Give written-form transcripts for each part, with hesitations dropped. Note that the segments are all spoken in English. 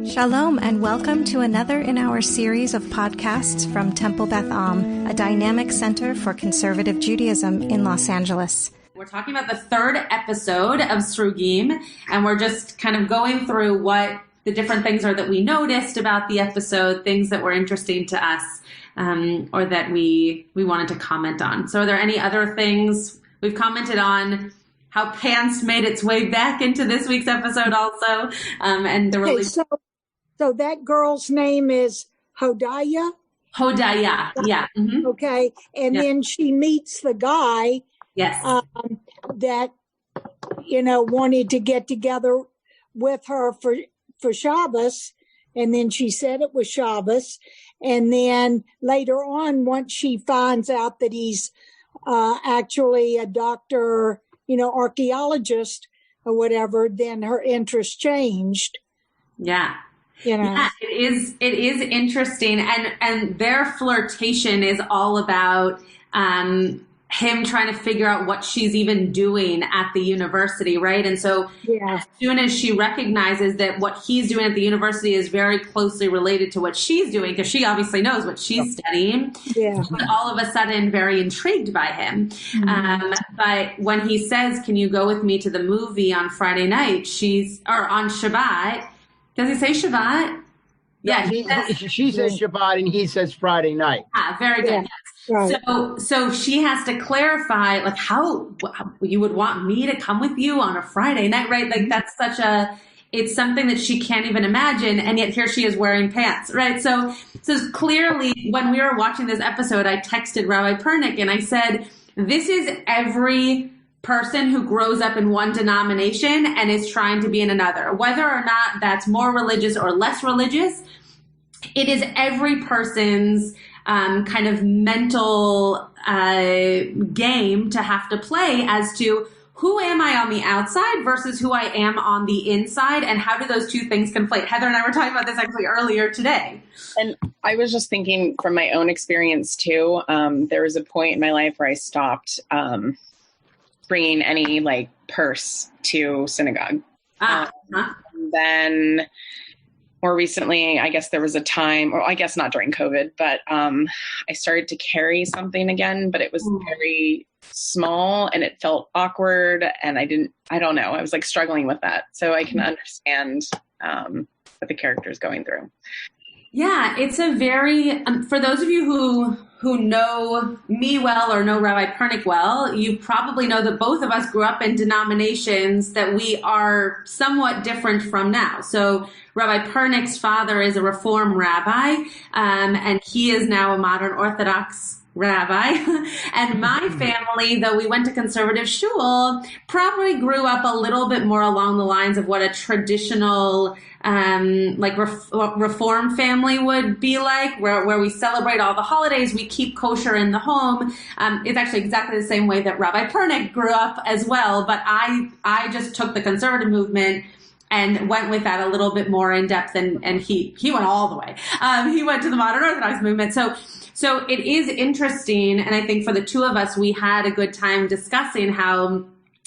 Shalom and welcome to another in our series of podcasts from Temple Beth Am, a dynamic center for conservative Judaism in Los Angeles. We're talking about the third episode of Srugim, and we're just kind of going through what the different things are that we noticed about the episode, things that were interesting to us, or that we wanted to comment on. So are there any other things? We've commented on how pants made its way back into this week's episode also, and the relationship. So that girl's name is Hodaya? Hodaya, yeah. Mm-hmm. Okay. And then she meets the guy that, wanted to get together with her for Shabbos. And then she said it was Shabbos. And then later on, once she finds out that he's actually a doctor, archaeologist or whatever, then her interest changed. Yeah. Yeah, it is interesting. And their flirtation is all about him trying to figure out what she's even doing at the university, right? And so as soon as she recognizes that what he's doing at the university is very closely related to what she's doing, because she obviously knows what she's studying, she's all of a sudden very intrigued by him. Mm-hmm. But when he says, can you go with me to the movie on Friday night, or on Shabbat, does he say Shabbat? Yeah, she says Shabbat and he says Friday night. Ah, very good. Yeah. Right. So she has to clarify, like, how you would want me to come with you on a Friday night, right? Like, that's it's something that she can't even imagine, and yet here she is wearing pants, right? So clearly, when we were watching this episode, I texted Rabbi Pernick and I said, this is every person who grows up in one denomination and is trying to be in another, whether or not that's more religious or less religious. It is every person's kind of mental game to have to play as to who am I on the outside versus who I am on the inside, and how do those two things conflate? Heather and I were talking about this actually earlier today. And I was just thinking from my own experience too, there was a point in my life where I stopped bringing any purse to synagogue. Then more recently, I guess there was a time, or I guess not during COVID, but I started to carry something again, but it was very small and it felt awkward. And I don't know. I was struggling with that. So I can understand what the character is going through. Yeah, it's a very, for those of you who know me well or know Rabbi Pernick well, you probably know that both of us grew up in denominations that we are somewhat different from now. So Rabbi Pernick's father is a Reform rabbi, and he is now a modern Orthodox rabbi. And my family, though we went to conservative shul, probably grew up a little bit more along the lines of what a traditional Reform family would be like, where we celebrate all the holidays, we keep kosher in the home. It's actually exactly the same way that Rabbi Pernick grew up as well. But I just took the conservative movement and went with that a little bit more in depth, and he went all the way. He went to the modern Orthodox movement. So it is interesting, and I think for the two of us, we had a good time discussing how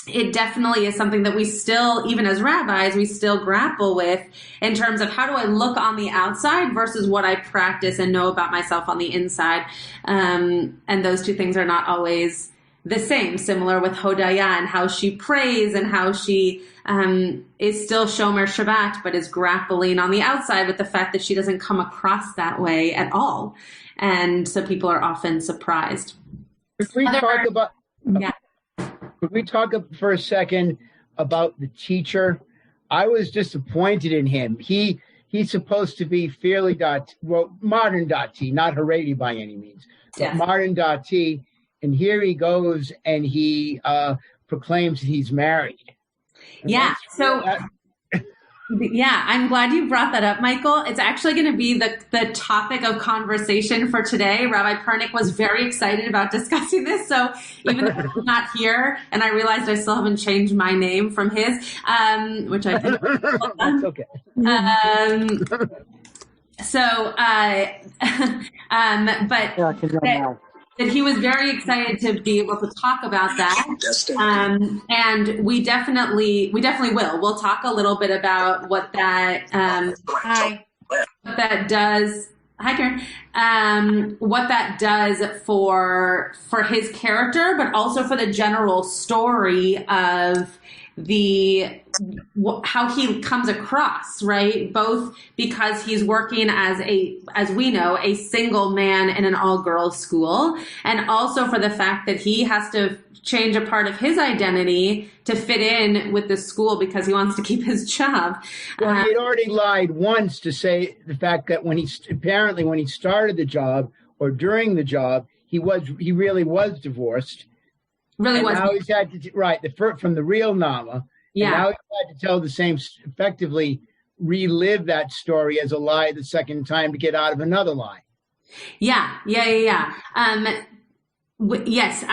it definitely is something that we still, even as rabbis, we still grapple with in terms of how do I look on the outside versus what I practice and know about myself on the inside. And those two things are not always the same. Similar with Hodaya and how she prays and how she is still Shomer Shabbat, but is grappling on the outside with the fact that she doesn't come across that way at all. And so people are often surprised. Could we talk for a second about the teacher? I was disappointed in him. He's supposed to be fairly modern Dati, not Haredi by any means, but modern Dati. And here he goes and he proclaims that he's married. I'm glad you brought that up, Michael. It's actually going to be the topic of conversation for today. Rabbi Pernick was very excited about discussing this. So even though I'm not here, and I realized I still haven't changed my name from his, which I think that's okay. that he was very excited to be able to talk about that. And we definitely will. We'll talk a little bit about what that what that does. Hi, Karen. What that does for his character, but also for the general story of how he comes across, right? Both because he's working as we know, a single man in an all-girls school, and also for the fact that he has to change a part of his identity to fit in with the school because he wants to keep his job. Well, he had already lied once to say the fact that when he started the job or during the job, he really was divorced. Really was. Now he's had to from the real Nama. Yeah. And now he's had to tell the same, effectively relive that story as a lie the second time to get out of another lie. Yeah. Yes,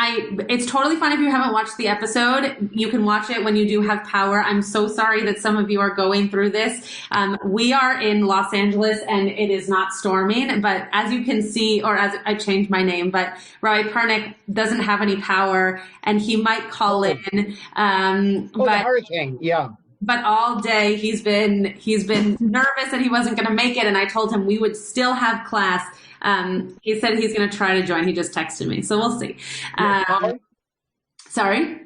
it's totally fine if you haven't watched the episode. You can watch it when you do have power. I'm so sorry that some of you are going through this. We are in Los Angeles and it is not storming, but as you can see, or as I changed my name, but Rabbi Pernick doesn't have any power and he might call in. The hurricane, yeah. But all day he's been nervous that he wasn't going to make it. And I told him we would still have class. He said he's going to try to join. He just texted me. So we'll see. Sorry?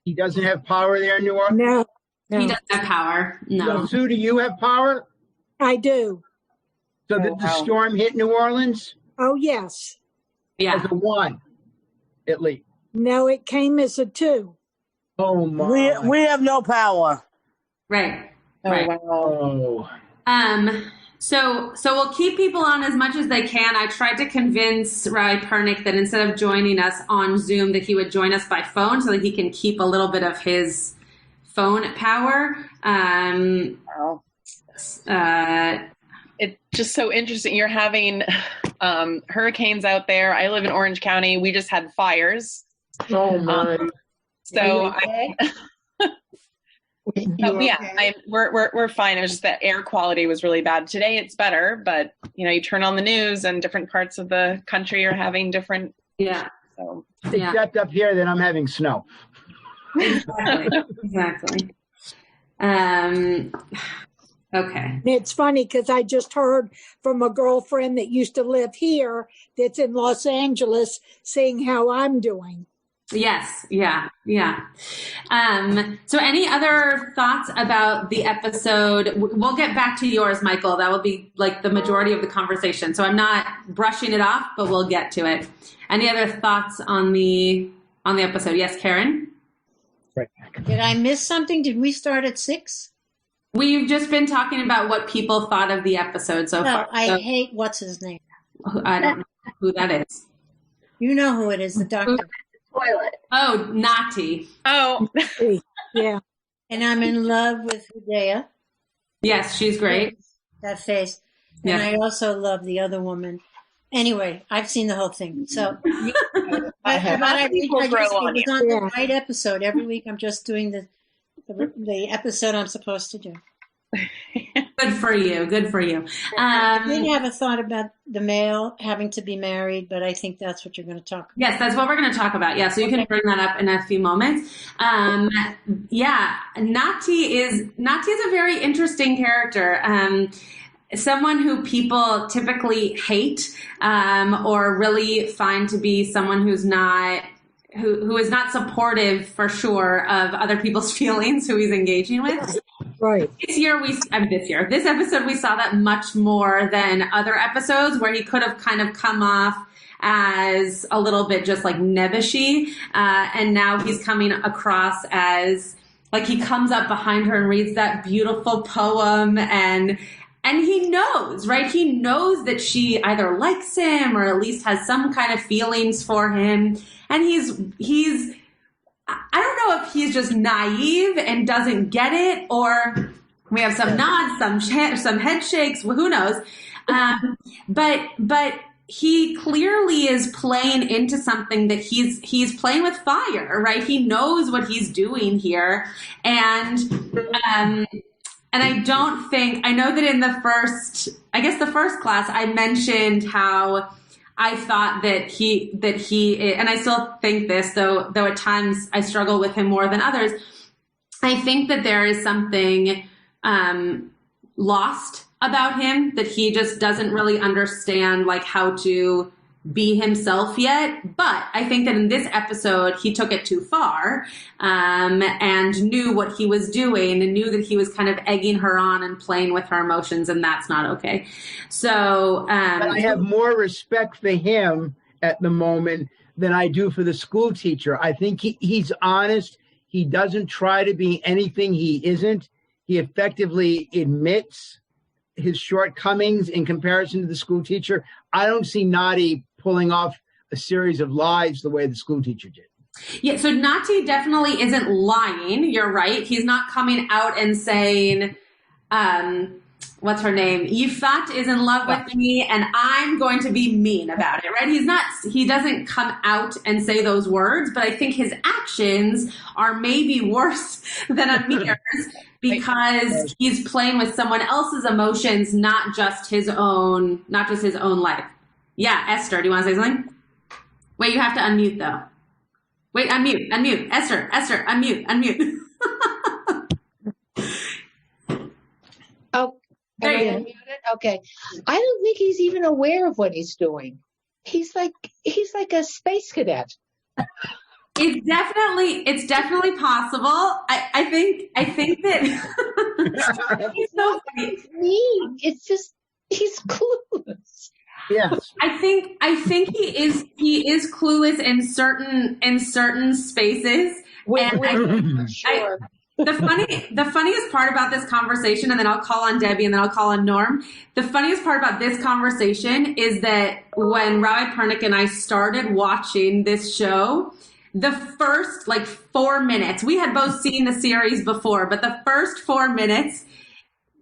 He doesn't have power there in New Orleans? No. He doesn't have power. No. So, Sue, do you have power? I do. So did the storm hit New Orleans? Oh, yes. Yeah. As a 1, at least. No, it came as a 2. Oh, my. We have no power. Right. Oh. So we'll keep people on as much as they can. I tried to convince Rabbi Pernick that instead of joining us on Zoom, that he would join us by phone so that he can keep a little bit of his phone power. It's just so interesting. You're having hurricanes out there. I live in Orange County. We just had fires. Oh, my. We're fine. It was just that air quality was really bad. Today it's better, but you turn on the news and different parts of the country are having different. Yeah. So except up here, then I'm having snow. Exactly. Okay. It's funny because I just heard from a girlfriend that used to live here that's in Los Angeles saying how I'm doing. Yes. Yeah. So any other thoughts about the episode? We'll get back to yours, Michael. That will be like the majority of the conversation. So I'm not brushing it off, but we'll get to it. Any other thoughts on the episode? Yes, Karen? Right. Did I miss something? Did we start at 6? We've just been talking about what people thought of the episode so far. I hate what's his name. I don't know who that is. You know who it is, the doctor. Toilet. Oh, Nati. Oh, Yeah. And I'm in love with Hudea. Yes, she's great. That face. And Yeah. I also love the other woman. Anyway, I've seen the whole thing. So I just it was on the right episode. Every week I'm just doing the episode I'm supposed to do. Good for you. I did have a thought about the male having to be married, but I think that's what you're going to talk about. Yes, that's what we're going to talk about. Yeah, so you can bring that up in a few moments. Nati is a very interesting character. Someone who people typically hate or really find to be someone who is not supportive for sure of other people's feelings who he's engaging with. Right. This episode, we saw that much more than other episodes where he could have kind of come off as a little bit just like nebbishy. And now he's coming across as like he comes up behind her and reads that beautiful poem and he knows, right? He knows that she either likes him or at least has some kind of feelings for him. And he's I don't know if he's just naive and doesn't get it, or we have some nods, some head shakes, who knows? But he clearly is playing into something that he's playing with fire, right? He knows what he's doing here, and I don't think I know that in the first class I mentioned how I thought that he, and I still think this, though at times I struggle with him more than others. I think that there is something lost about him, that he just doesn't really understand like how to be himself yet. But I think that in this episode, he took it too far, and knew what he was doing and knew that he was kind of egging her on and playing with her emotions, and that's not okay. So but I have more respect for him at the moment than I do for the school teacher. I think he's honest. He doesn't try to be anything he isn't. He effectively admits his shortcomings in comparison to the school teacher. I don't see Nati pulling off a series of lies the way the school teacher did. Yeah, so Nati definitely isn't lying. You're right. He's not coming out and saying, what's her name? Yifat is in love with me and I'm going to be mean about it, right? He doesn't come out and say those words, but I think his actions are maybe worse than Amir's because he's playing with someone else's emotions, not just his own life. Yeah, Esther, do you want to say something? Wait, you have to unmute though. Wait, unmute. Esther, unmute. Oh, there you go. Okay. I don't think he's even aware of what he's doing. He's like a space cadet. It's definitely possible. I think that he's so mean. It's just he's clueless. Yes. I think he is clueless in certain spaces. Sure. The funniest part about this conversation, and then I'll call on Debbie and then I'll call on Norm. The funniest part about this conversation is that when Rabbi Pernick and I started watching this show, the first 4 minutes, we had both seen the series before, but the first 4 minutes,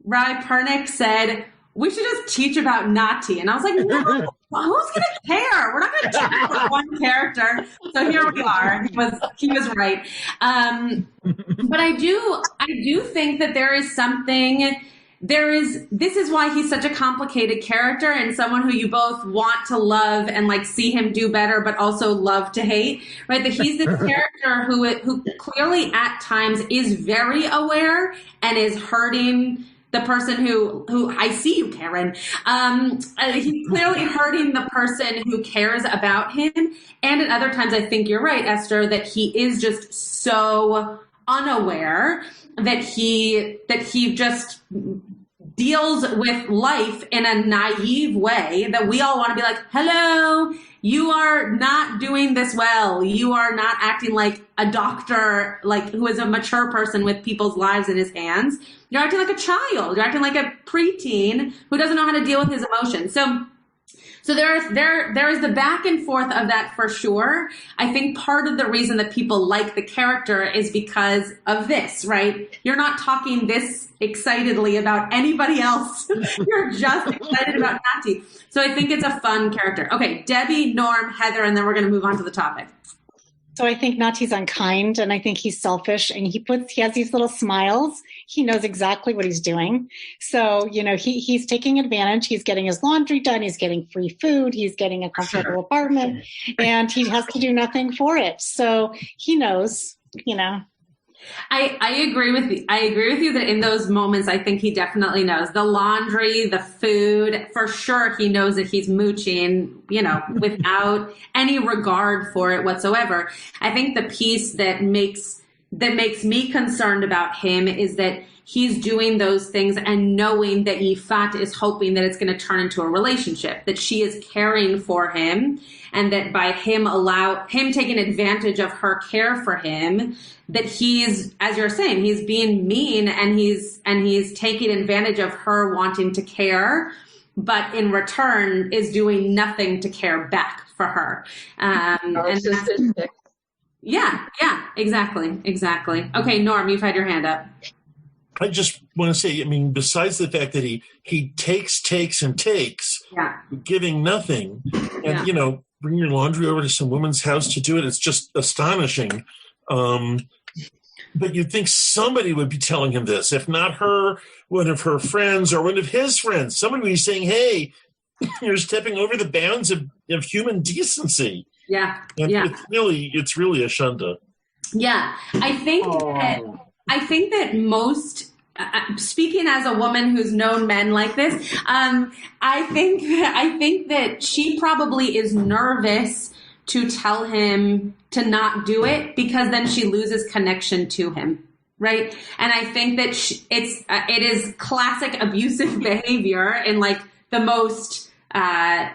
Rabbi Pernick said, "We should just teach about Nati." And I was like, no, who's going to care? We're not going to teach about one character. So here we are. He was right. But I do think that there is something, this is why he's such a complicated character and someone who you both want to love and see him do better, but also love to hate, right? That he's this character who clearly at times is very aware and is hurting the person who I see you, Karen. He's clearly hurting the person who cares about him. And at other times, I think you're right, Esther, that he is just so unaware that he just deals with life in a naive way that we all want to be like, hello, you are not doing this well. You are not acting like a doctor, who is a mature person with people's lives in his hands. You're acting like a child. You're acting like a preteen who doesn't know how to deal with his emotions. So there is the back and forth of that for sure. I think part of the reason that people like the character is because of this, right? You're not talking this excitedly about anybody else. You're just excited about Nati. So I think it's a fun character. Okay, Debbie, Norm, Heather, and then we're going to move on to the topic. So I think Nati's unkind, and I think he's selfish, and he has these little smiles. He knows exactly what he's doing. So, he's taking advantage. He's getting his laundry done. He's getting free food. He's getting a comfortable apartment, and he has to do nothing for it. So he knows, I agree with you. I agree with you that in those moments, I think he definitely knows the laundry, the food, for sure. He knows that he's mooching, without any regard for it whatsoever. I think the piece that makes me concerned about him is that he's doing those things and knowing that Yifat is hoping that it's going to turn into a relationship, that she is caring for him, and that by him taking advantage of her care for him, that he's, as you're saying, he's being mean and he's taking advantage of her wanting to care, but in return is doing nothing to care back for her. Yeah, exactly. Okay, Norm, you've had your hand up. I just want to say, besides the fact that he takes, yeah, giving nothing, and, yeah, bring your laundry over to some woman's house to do it, it's just astonishing. But you'd think somebody would be telling him this, if not her, one of her friends or one of his friends. Somebody would be saying, hey, you're stepping over the bounds of of human decency. Yeah. And yeah. It's really a shunda. Yeah. I think that most, speaking as a woman who's known men like this, I think that she probably is nervous to tell him to not do it because then she loses connection to him. Right. And I think that it is classic abusive behavior in like the most, like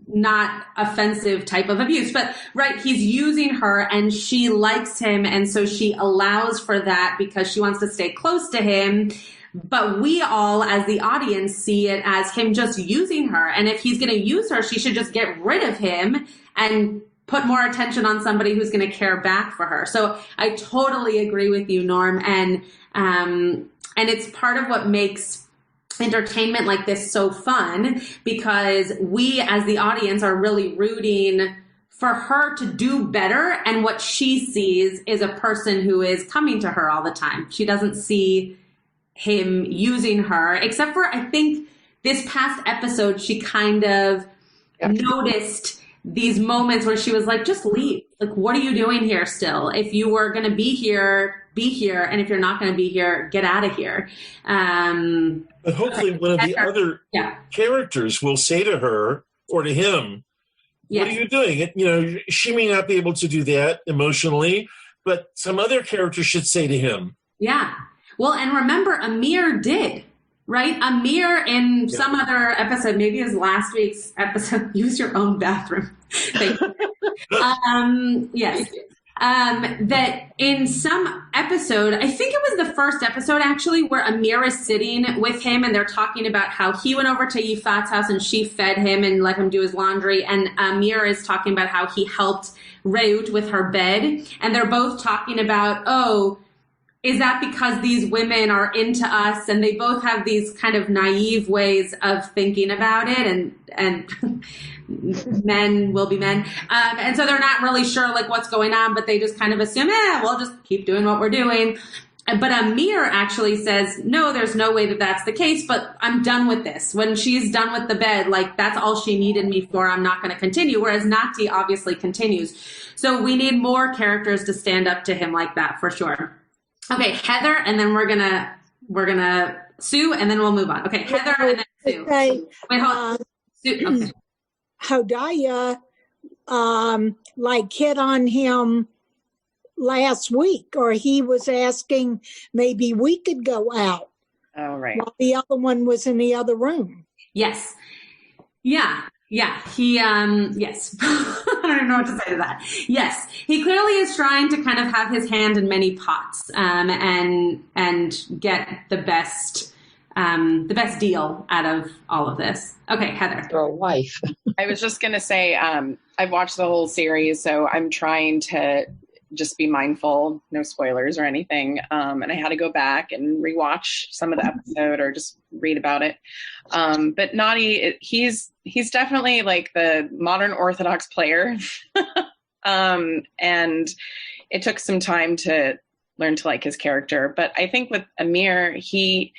not offensive type of abuse, but right. He's using her and she likes him. And so she allows for that because she wants to stay close to him. But we all, as the audience, see it as him just using her. And if he's going to use her, she should just get rid of him and put more attention on somebody who's going to care back for her. So I totally agree with you, Norm. And it's part of what makes entertainment like this so fun, because we as the audience are really rooting for her to do better. And what she sees is a person who is coming to her all the time. She doesn't see him using her, except for, I think this past episode, she kind of noticed these moments where she was like, just leave. Like, what are you doing here still? If you were going to be here, be here. And if you're not going to be here, get out of here. But hopefully one of the other characters will say to her or to him, what are you doing? You know, she may not be able to do that emotionally, but some other character should say to him. Yeah. Well, and remember, Amir did. Right? Amir in some other episode, maybe it was last week's episode, use your own bathroom. Thank you. Yes. That in some episode, I think it was the first episode actually, where Amir is sitting with him and they're talking about how he went over to Yifat's house and she fed him and let him do his laundry. And Amir is talking about how he helped Reut with her bed. And they're both talking about, is that because these women are into us and they both have these kind of naive ways of thinking about it and men will be men. And so they're not really sure like what's going on, but they just kind of assume, we'll just keep doing what we're doing. But Amir actually says, no, there's no way that that's the case, but I'm done with this. When she's done with the bed, like that's all she needed me for. I'm not going to continue. Whereas Nati obviously continues. So we need more characters to stand up to him like that for sure. Okay, Heather, and then we're gonna Sue, and then we'll move on. Okay, Heather, and then Sue. Okay. Wait, hold on. Sue, okay. Hodaya, hit on him last week, or he was asking maybe we could go out. Oh, right. While the other one was in the other room. Yes. Yeah. He, yes. I don't even know what to say to that. Yes. He clearly is trying to kind of have his hand in many pots, and get the best deal out of all of this. Okay, Heather. Your wife. I was just going to say, I've watched the whole series, so I'm trying to just be mindful, no spoilers or anything. And I had to go back and rewatch some of the episode or just read about it. But Nati, he's definitely like the modern Orthodox player. And it took some time to learn to like his character. But I think with Amir, he's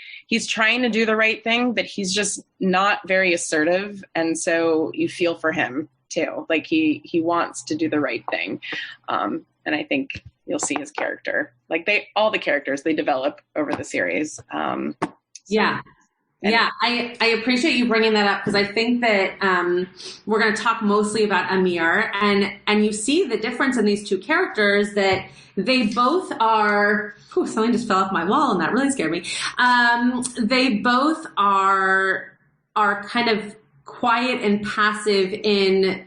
trying to do the right thing, but he's just not very assertive. And so you feel for him too. Like he wants to do the right thing. And I think you'll see his character, like all the characters they develop over the series. Yeah. I appreciate you bringing that up, because I think that we're going to talk mostly about Amir, and you see the difference in these two characters, that they both are, something just fell off my wall and that really scared me. They both are kind of quiet and passive in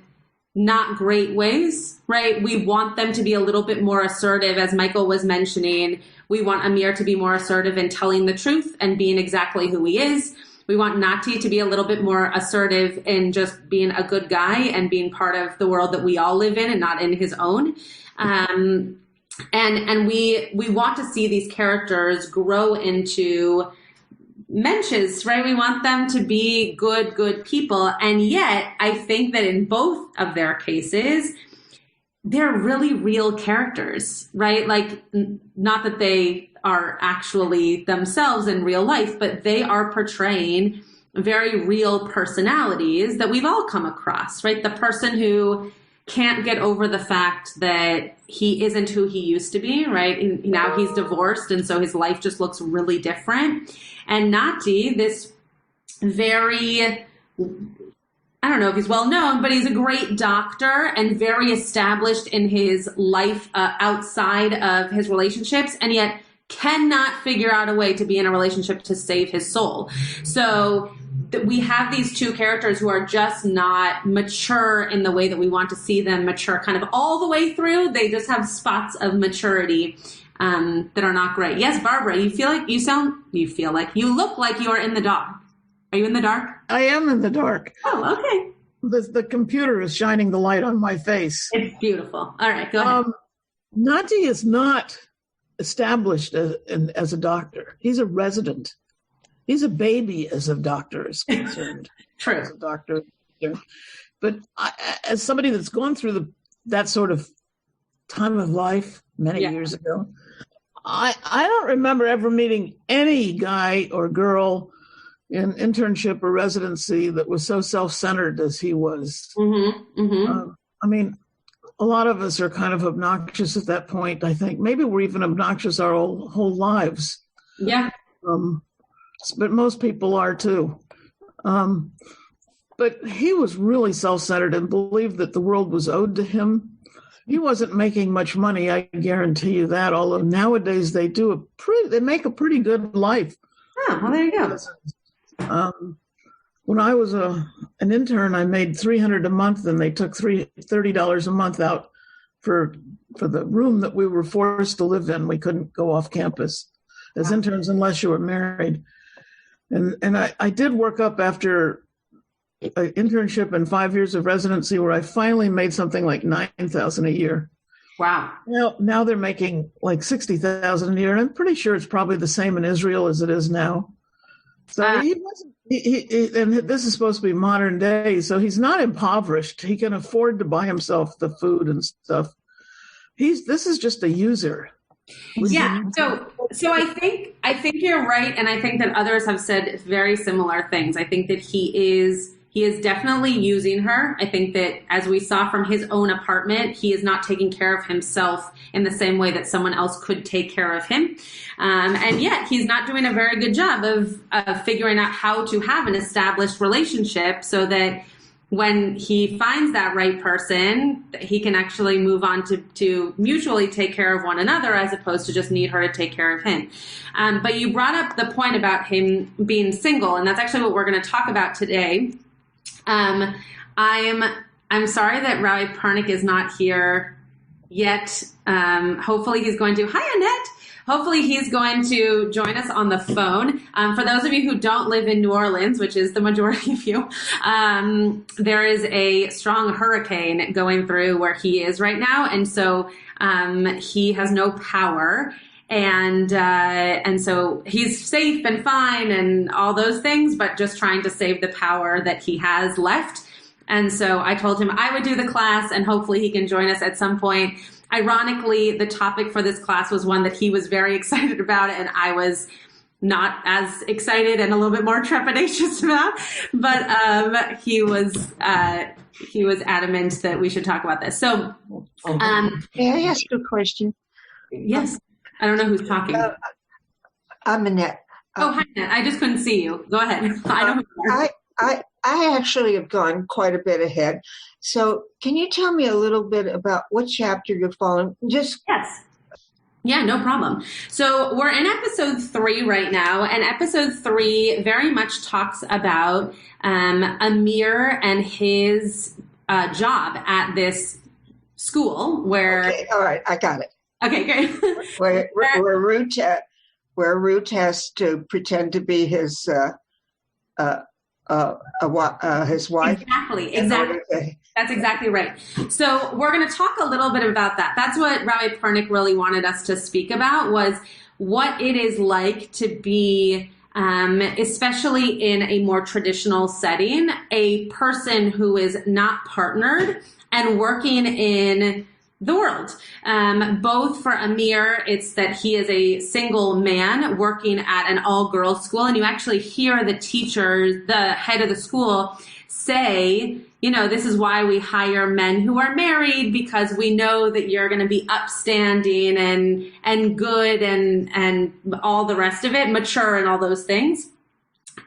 not great ways, right? We want them to be a little bit more assertive, as Michael was mentioning. We want Amir to be more assertive in telling the truth and being exactly who he is. We want Nati to be a little bit more assertive in just being a good guy and being part of the world that we all live in and not in his own. And we want to see these characters grow into mensches, right? We want them to be good people. And yet I think that in both of their cases, they're really real characters, right? Like, not that they are actually themselves in real life, but they are portraying very real personalities that we've all come across, right? The person who can't get over the fact that he isn't who he used to be, right? And now he's divorced, and so his life just looks really different. And Nati, this very, I don't know if he's well known, but he's a great doctor and very established in his life outside of his relationships, and yet cannot figure out a way to be in a relationship to save his soul. So we have these two characters who are just not mature in the way that we want to see them mature kind of all the way through. They just have spots of maturity that are not great. Yes, Barbara, you look like you are in the dark. Are you in the dark? I am in the dark. Oh, okay. The computer is shining the light on my face. It's beautiful. All right, go ahead. Nati is not established as a doctor. He's a resident. He's a baby as a doctor is concerned. True. As a doctor. But as somebody that's gone through that sort of time of life many years ago, I don't remember ever meeting any guy or girl in internship or residency that was so self-centered as he was. Mm-hmm. Mm-hmm. I mean, a lot of us are kind of obnoxious at that point, I think. Maybe we're even obnoxious our whole lives. Yeah. But most people are too. But he was really self-centered and believed that the world was owed to him. He wasn't making much money, I guarantee you that, although nowadays they make a pretty good life. Oh, well, there you go. When I was an intern, I made $300 a month, and they took $30 a month out for the room that we were forced to live in. We couldn't go off campus as interns unless you were married. And I did work up after an internship and 5 years of residency where I finally made something like $9,000 a year. Wow. Now they're making like $60,000 a year, and I'm pretty sure it's probably the same in Israel as it is now. So he wasn't, and this is supposed to be modern day, so he's not impoverished. He can afford to buy himself the food and stuff. This is just a user. Yeah. So I think you're right, and I think that others have said very similar things. I think that he is definitely using her. I think that, as we saw from his own apartment, he is not taking care of himself in the same way that someone else could take care of him. And yet he's not doing a very good job of figuring out how to have an established relationship so that when he finds that right person, he can actually move on to mutually take care of one another as opposed to just need her to take care of him. But you brought up the point about him being single, and that's actually what we're going to talk about today. I'm sorry that Rabbi Pernick is not here yet. Hopefully he's going to. Hi, Annette. Hopefully he's going to join us on the phone. For those of you who don't live in New Orleans, which is the majority of you, there is a strong hurricane going through where he is right now, and so he has no power. And so he's safe and fine and all those things, but just trying to save the power that he has left. And so I told him I would do the class, and hopefully he can join us at some point. Ironically, the topic for this class was one that he was very excited about, and I was not as excited and a little bit more trepidatious about. But he was adamant that we should talk about this. So, may I ask you a question? Yes. I don't know who's talking. I'm Annette. Oh, hi, Annette. I just couldn't see you. Go ahead. I know who you are. I actually have gone quite a bit ahead. So can you tell me a little bit about what chapter you're following? Yes. Yeah, no problem. So we're in episode 3 right now, and episode 3 very much talks about Amir and his job at this school where... Okay, all right, I got it. Okay, great. where Ruth has to pretend to be his wife. Exactly. That's exactly right. So we're going to talk a little bit about that. That's what Rabbi Pernick really wanted us to speak about, was what it is like to be, especially in a more traditional setting, a person who is not partnered and working in the world. Both for Amir, it's that he is a single man working at an all-girls school, and you actually hear the teacher, the head of the school, say, you know, this is why we hire men who are married, because we know that you're going to be upstanding and good and all the rest of it, mature and all those things.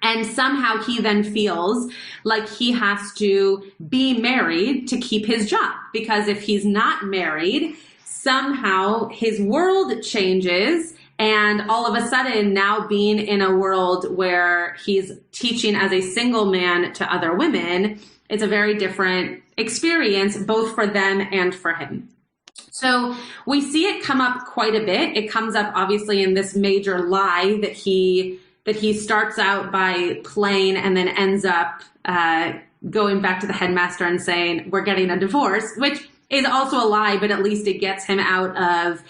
And somehow he then feels like he has to be married to keep his job, because if he's not married, somehow his world changes. And all of a sudden, now being in a world where he's teaching as a single man to other women, it's a very different experience, both for them and for him. So we see it come up quite a bit. It comes up obviously in this major lie that he starts out by playing and then ends up going back to the headmaster and saying, we're getting a divorce, which is also a lie, but at least it gets him out of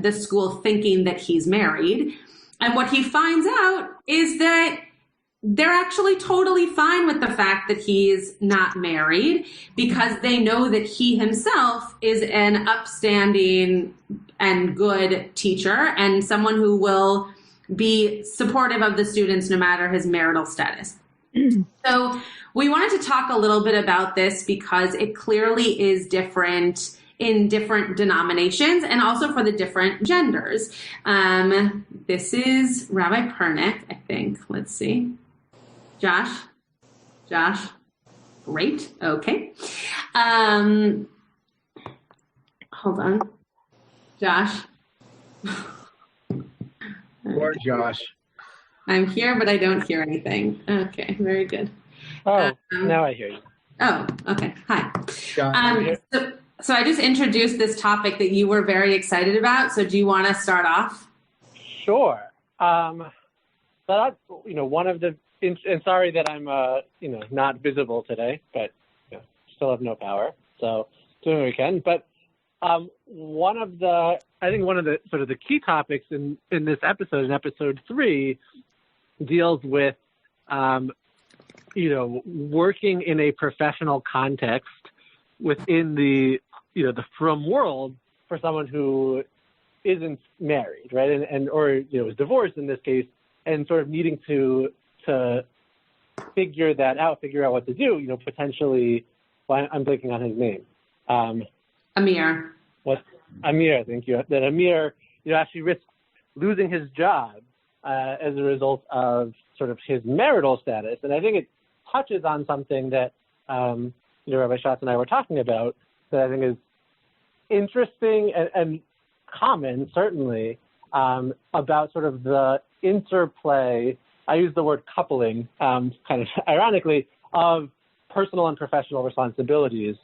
the school thinking that he's married. And what he finds out is that they're actually totally fine with the fact that he's not married, because they know that he himself is an upstanding and good teacher and someone who will be supportive of the students no matter his marital status. So we wanted to talk a little bit about this because it clearly is different in different denominations and also for the different genders. This is Rabbi Pernick, I think. Let's see. Josh? Great. Okay. Hold on. Josh? Or Josh. I'm here, but I don't hear anything. Okay, very good. Oh, now I hear you. Oh, okay. Hi. Josh, So I just introduced this topic that you were very excited about. So do you want to start off? Sure. But one of the, and sorry that I'm, not visible today, but still have no power. So doing what we can. But one of the sort of the key topics in this episode, in episode 3, deals with, working in a professional context within the frum world for someone who isn't married, right? Or is divorced in this case, and sort of needing to figure out what to do, potentially, well, I'm blanking on his name. Amir. Amir, thank you. That Amir, actually risks losing his job as a result of sort of his marital status. And I think it touches on something that, Rabbi Schatz and I were talking about that I think is interesting and common, certainly, about sort of the interplay, I use the word coupling, kind of ironically, of personal and professional responsibilities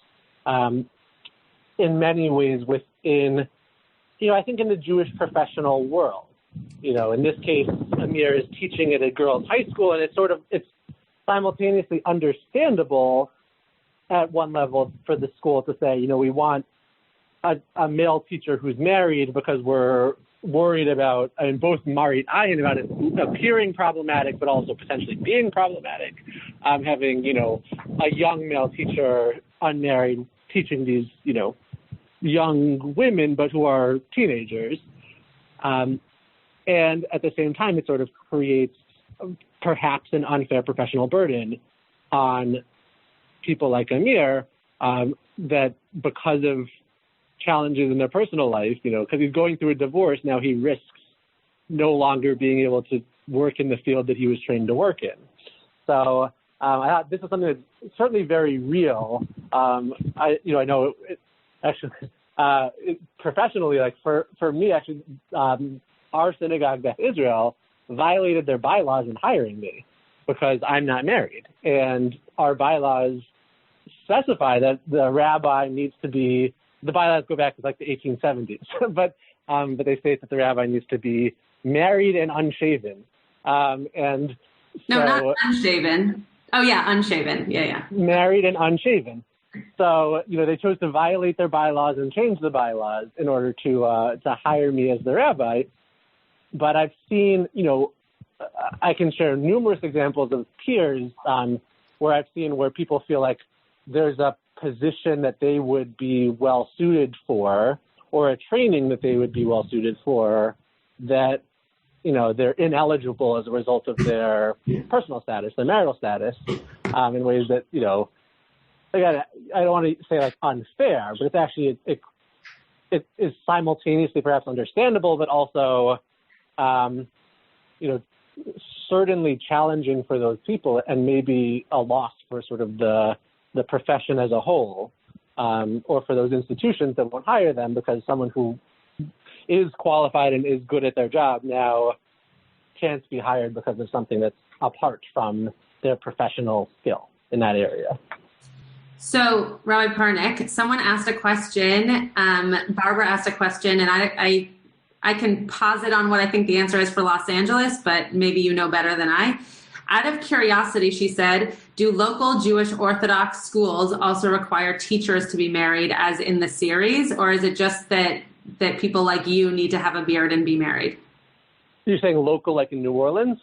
in many ways within, I think in the Jewish professional world. In this case, Amir is teaching at a girls' high school, and it's simultaneously understandable at one level for the school to say, we want a male teacher who's married because we're worried about, both Marit Ayin, about it appearing problematic, but also potentially being problematic. Having, a young male teacher, unmarried, teaching these, young women, but who are teenagers. And at the same time, it sort of creates perhaps an unfair professional burden on people like Amir, that because of challenges in their personal life, because he's going through a divorce, now he risks no longer being able to work in the field that he was trained to work in. So I thought this is something that's certainly very real. I know it actually professionally, like for me, actually, our synagogue, Beth Israel, violated their bylaws in hiring me because I'm not married. And our bylaws specify that the rabbi needs to be, the bylaws go back to like the 1870s, but they state that the rabbi needs to be married and unshaven. And no, so, not unshaven. Oh yeah, unshaven. Yeah. Married and unshaven. So, they chose to violate their bylaws and change the bylaws in order to hire me as the rabbi. But I've seen, I can share numerous examples of peers where I've seen where people feel like there's a position that they would be well suited for, or a training that they would be well suited for, that, they're ineligible as a result of their personal status, their marital status, in ways that, again, I don't want to say like unfair, but it's actually, it is simultaneously perhaps understandable, but also, certainly challenging for those people, and maybe a loss for sort of the profession as a whole, or for those institutions that won't hire them because someone who is qualified and is good at their job now can't be hired because of something that's apart from their professional skill in that area. So, Rabbi Pernick, someone asked a question. Barbara asked a question, and I can posit on what I think the answer is for Los Angeles, but maybe you know better than I. Out of curiosity, she said, do local Jewish Orthodox schools also require teachers to be married as in the series, or is it just that people like you need to have a beard and be married? You're saying local like in New Orleans?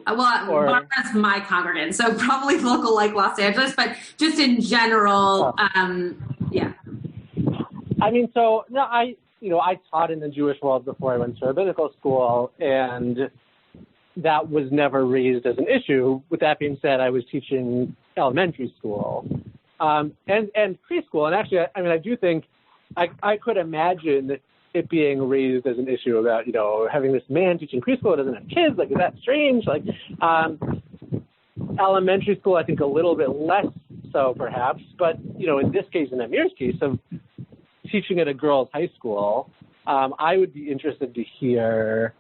Well, Barbara's my congregant, so probably local like Los Angeles, but just in general, yeah. I mean, so, no, I taught in the Jewish world before I went to rabbinical school, and that was never raised as an issue. With that being said, I was teaching elementary school and preschool. And actually, I do think I could imagine it being raised as an issue about, having this man teaching preschool doesn't have kids. Like, is that strange? Like, elementary school, I think a little bit less so perhaps. But, in this case, in Amir's case of teaching at a girls' high school, I would be interested to hear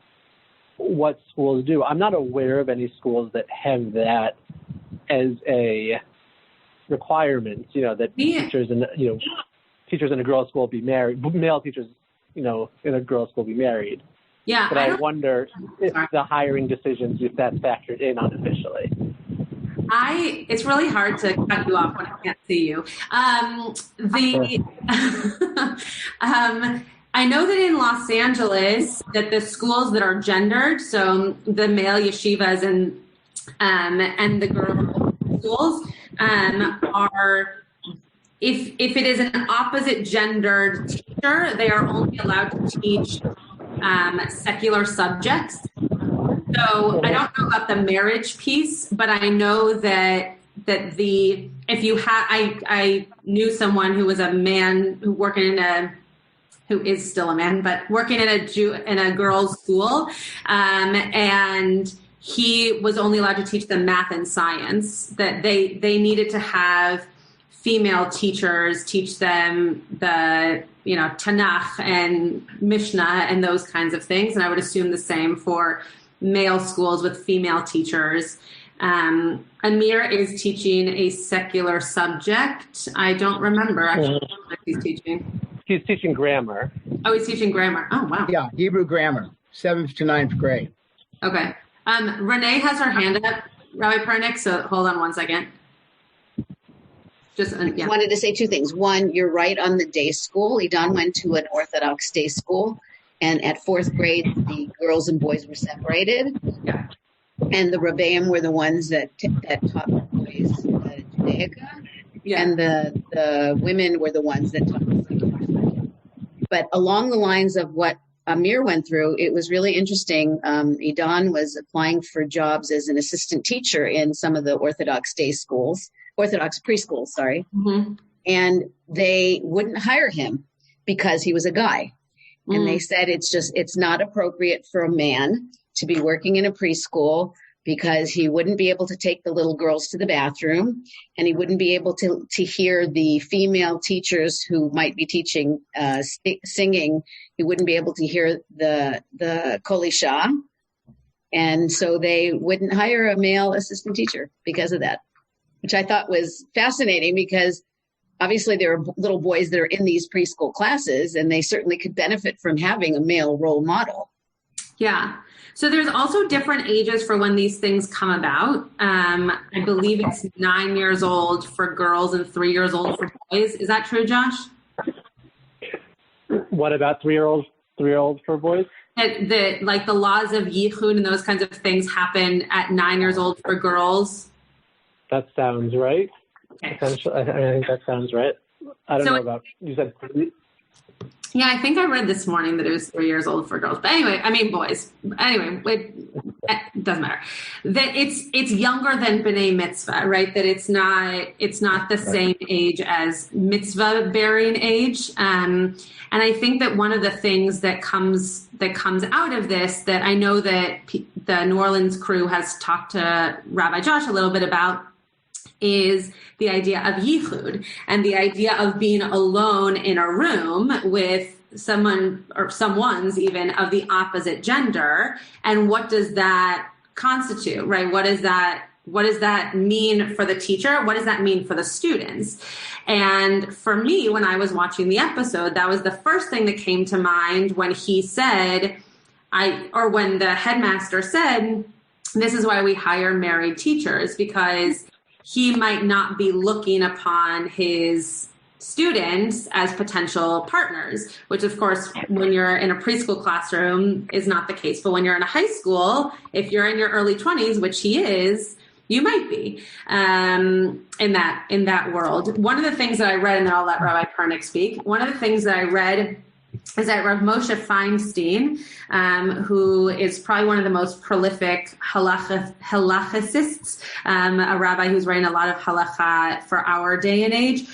what schools do. I'm not aware of any schools that have that as a requirement, that teachers in a girls' school be married, male teachers, in a girls' school be married. Yeah. But I wonder if the hiring decisions, if that's factored in unofficially. It's really hard to cut you off when I can't see you. I know that in Los Angeles that the schools that are gendered, so the male yeshivas and the girl schools are, if it is an opposite gendered teacher, they are only allowed to teach secular subjects. So I don't know about the marriage piece, but I know that if you have, I knew someone who was a man who is still a man, but working in a girls' school, and he was only allowed to teach them math and science. That they needed to have female teachers teach them the Tanakh and Mishnah and those kinds of things, and I would assume the same for male schools with female teachers. Amir is teaching a secular subject. I don't remember actually what he's teaching. He's teaching grammar. Oh, he's teaching grammar. Oh, wow. Yeah, Hebrew grammar, 7th to 9th grade. Okay. Renee has her hand up, Rabbi Pernick, so hold on one second. I wanted to say two things. One, you're right on the day school. Idan went to an Orthodox day school, and at 4th grade, the girls and boys were separated. Yeah. And the Rabbeim were the ones that taught the boys Judaica. Yeah. And the women were the ones that taught the secular subject. But along the lines of what Amir went through, it was really interesting. Idan was applying for jobs as an assistant teacher in some of the Orthodox preschools, sorry. Mm-hmm. And they wouldn't hire him because he was a guy. Mm-hmm. And they said it's not appropriate for a man to be working in a preschool because he wouldn't be able to take the little girls to the bathroom, and he wouldn't be able to hear the female teachers who might be teaching singing. He wouldn't be able to hear the Kol Isha. And so they wouldn't hire a male assistant teacher because of that, which I thought was fascinating because obviously there are little boys that are in these preschool classes, and they certainly could benefit from having a male role model. Yeah. So there's also different ages for when these things come about. I believe it's 9 years old for girls and 3 years old for boys. Is that true, Josh? What about 3-year-olds for boys? Like the laws of Yichud and those kinds of things happen at 9 years old for girls. That sounds right. Essentially, I think that sounds right. I don't know about, you said. Yeah, I think I read this morning that it was 3 years old for girls. But anyway, I mean boys. Anyway, it doesn't matter. That it's younger than B'nai Mitzvah, right? That it's not the same age as mitzvah bearing age. And I think that one of the things that comes out of this, that I know that the New Orleans crew has talked to Rabbi Josh a little bit about, is the idea of yichud and the idea of being alone in a room with someone or someone's even of the opposite gender. And what does that constitute, right? What does that mean for the teacher? What does that mean for the students? And for me, when I was watching the episode, that was the first thing that came to mind when he said, when the headmaster said, this is why we hire married teachers, because he might not be looking upon his students as potential partners, which of course, when you're in a preschool classroom is not the case. But when you're in a high school, if you're in your early 20s, which he is, you might be in that world. One of the things that I read, and then I'll let Rabbi Pernick speak. One of the things that I read is that Rav Moshe Feinstein, who is probably one of the most prolific halachists, a rabbi who's writing a lot of halacha for our day and age,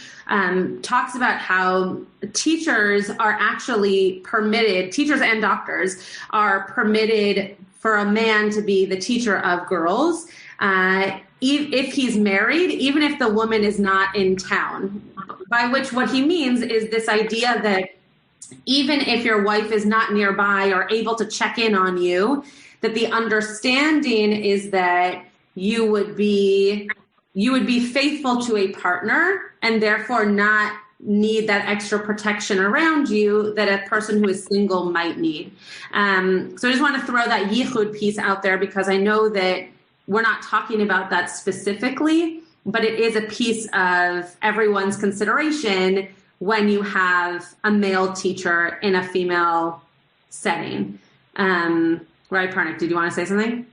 talks about how teachers are actually permitted, teachers and doctors are permitted for a man to be the teacher of girls, if he's married, even if the woman is not in town. By which what he means is this idea that even if your wife is not nearby or able to check in on you, that the understanding is that you would be faithful to a partner and therefore not need that extra protection around you that a person who is single might need. So I just want to throw that yichud piece out there because I know that we're not talking about that specifically, but it is a piece of everyone's consideration when you have a male teacher in a female setting. Right, Pernick, did you want to say something?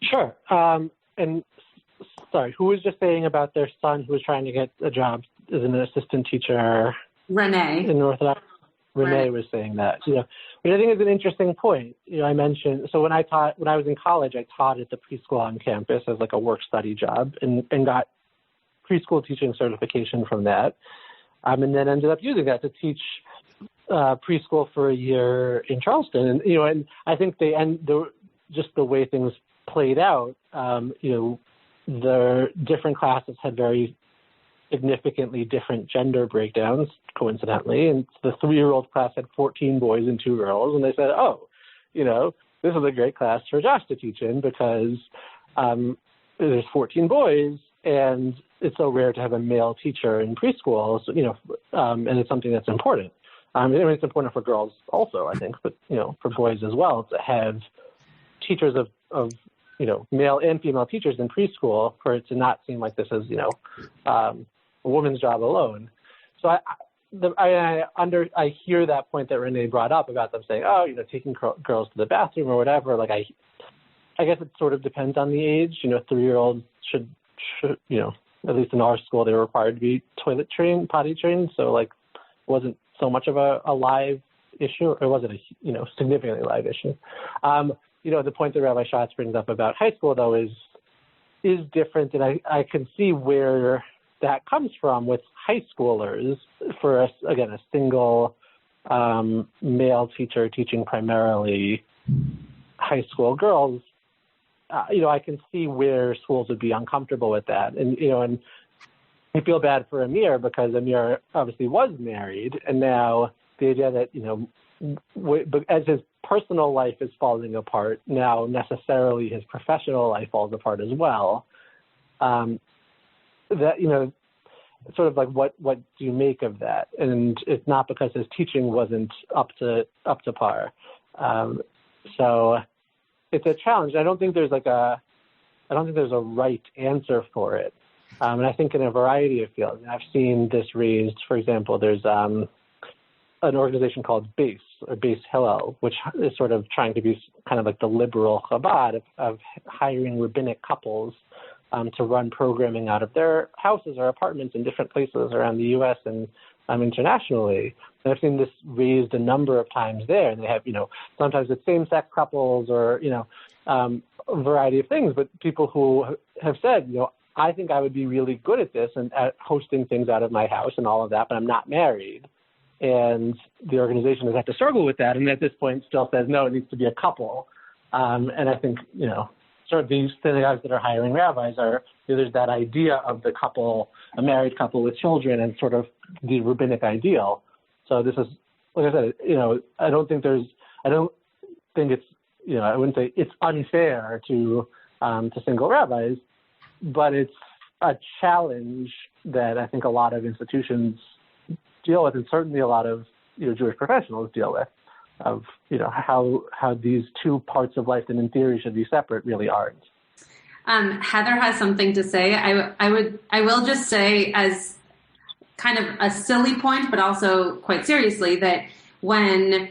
Sure. And sorry, who was just saying about their son who was trying to get a job as an assistant teacher? Renee. In Orthodox. Renee was saying that. Which I think is an interesting point. I mentioned, so when I was in college, I taught at the preschool on campus as like a work study job and got preschool teaching certification from that. And then ended up using that to teach preschool for a year in Charleston. And I think just the way things played out, the different classes had very significantly different gender breakdowns, coincidentally. And the 3-year-old class had 14 boys and 2 girls. And they said, this is a great class for Josh to teach in because there's 14 boys and it's so rare to have a male teacher in preschool, and it's something that's important. It's important for girls also, I think, but, for boys as well, to have teachers of male and female teachers in preschool for it to not seem like this is, a woman's job alone. So I hear that point that Renee brought up about them saying, taking girls to the bathroom or whatever. Like, I guess it sort of depends on the age. 3-year-olds should, at least in our school, they were required to be toilet trained, potty trained. So like, wasn't so much of a live issue. It wasn't a, significantly live issue. The point that Rabbi Schatz brings up about high school though is different. And I can see where that comes from with high schoolers for a single male teacher teaching primarily high school girls. I can see where schools would be uncomfortable with that. And, and I feel bad for Amir because Amir obviously was married. And now the idea that, as his personal life is falling apart, now necessarily his professional life falls apart as well. That, sort of like what do you make of that? And it's not because his teaching wasn't up to par. So it's a challenge. I don't think there's a right answer for it. And I think in a variety of fields, and I've seen this raised, for example, there's an organization called BASE, or BASE Hillel, which is sort of trying to be kind of like the liberal Chabad of hiring rabbinic couples to run programming out of their houses or apartments in different places around the U.S. and internationally. And I've seen this raised a number of times there. And they have, sometimes it's same-sex couples or, a variety of things. But people who have said, I think I would be really good at this and at hosting things out of my house and all of that, but I'm not married. And the organization has had to struggle with that. And at this point still says, no, it needs to be a couple. And I think, sort of these synagogues that are hiring rabbis there's that idea of the couple, a married couple with children, and sort of the rabbinic ideal. So this is, like I said, I wouldn't say it's unfair to single rabbis, but it's a challenge that I think a lot of institutions deal with, and certainly a lot of Jewish professionals deal with, of how these two parts of life that in theory should be separate really aren't. Heather has something to say. I will just say, as kind of a silly point, but also quite seriously, that when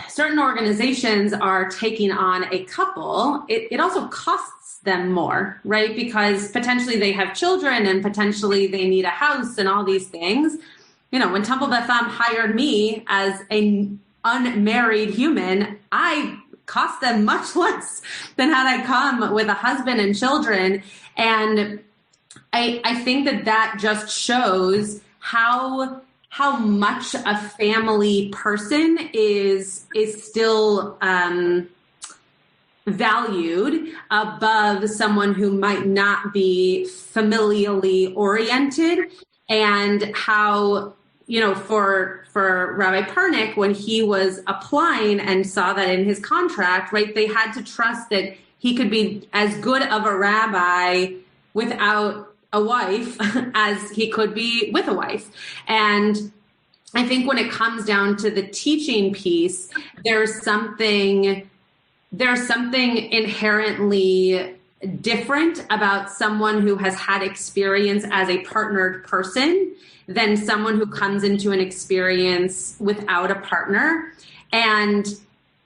certain organizations are taking on a couple, it also costs them more, right? Because potentially they have children and potentially they need a house and all these things. When Temple Beth Am hired me as an unmarried human, I cost them much less than had I come with a husband and children. And I think that just shows how much a family person is still valued above someone who might not be familially oriented, and how, for Rabbi Pernick, when he was applying and saw that in his contract, right, they had to trust that he could be as good of a rabbi without a wife as he could be with a wife. And I think when it comes down to the teaching piece, there's something inherently different about someone who has had experience as a partnered person than someone who comes into an experience without a partner. And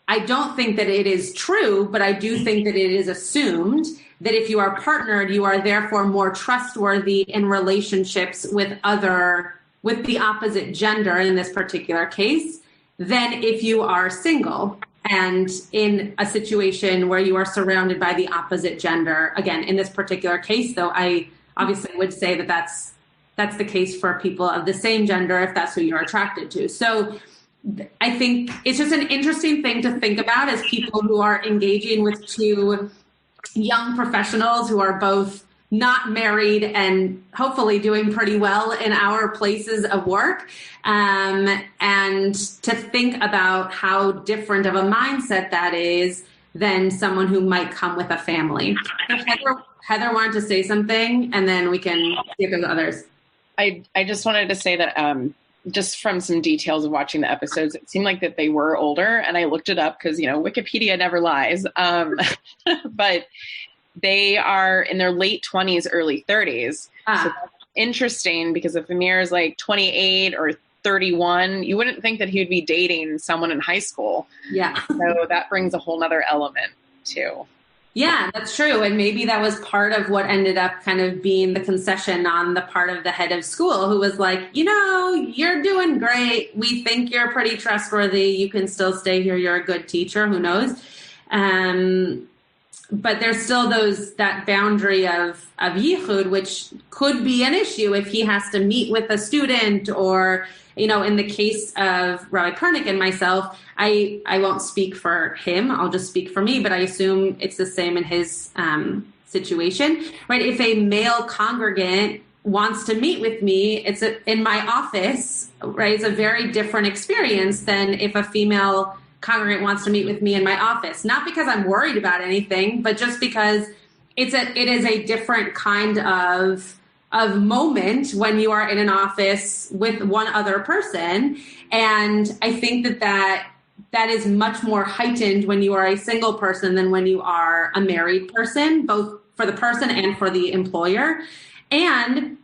I don't think that it is true, but I do think that it is assumed that if you are partnered, you are therefore more trustworthy in relationships with the opposite gender in this particular case than if you are single and in a situation where you are surrounded by the opposite gender. Again, in this particular case, though, I obviously would say that that's the case for people of the same gender if that's who you're attracted to. So I think it's just an interesting thing to think about as people who are engaging with two young professionals who are both not married and hopefully doing pretty well in our places of work, and to think about how different of a mindset that is than someone who might come with a family. Heather wanted to say something, and then we can see if there's others. I just wanted to say that just from some details of watching the episodes, it seemed like that they were older, and I looked it up because, Wikipedia never lies. But they are in their late 20s, early 30s. So that's interesting, because if Amir is like 28 or 31, you wouldn't think that he would be dating someone in high school. Yeah. So that brings a whole nother element too. Yeah, that's true. And maybe that was part of what ended up kind of being the concession on the part of the head of school, who was like, you're doing great. We think you're pretty trustworthy. You can still stay here. You're a good teacher. Who knows? But there's still that boundary of yichud, which could be an issue if he has to meet with a student, or, in the case of Rabbi Pernick and myself, I won't speak for him. I'll just speak for me, but I assume it's the same in his situation, right? If a male congregant wants to meet with me, it's in my office, right? It's a very different experience than if a female congregant wants to meet with me in my office. Not because I'm worried about anything, but just because it is a different kind of moment when you are in an office with one other person. And I think that is much more heightened when you are a single person than when you are a married person, both for the person and for the employer. And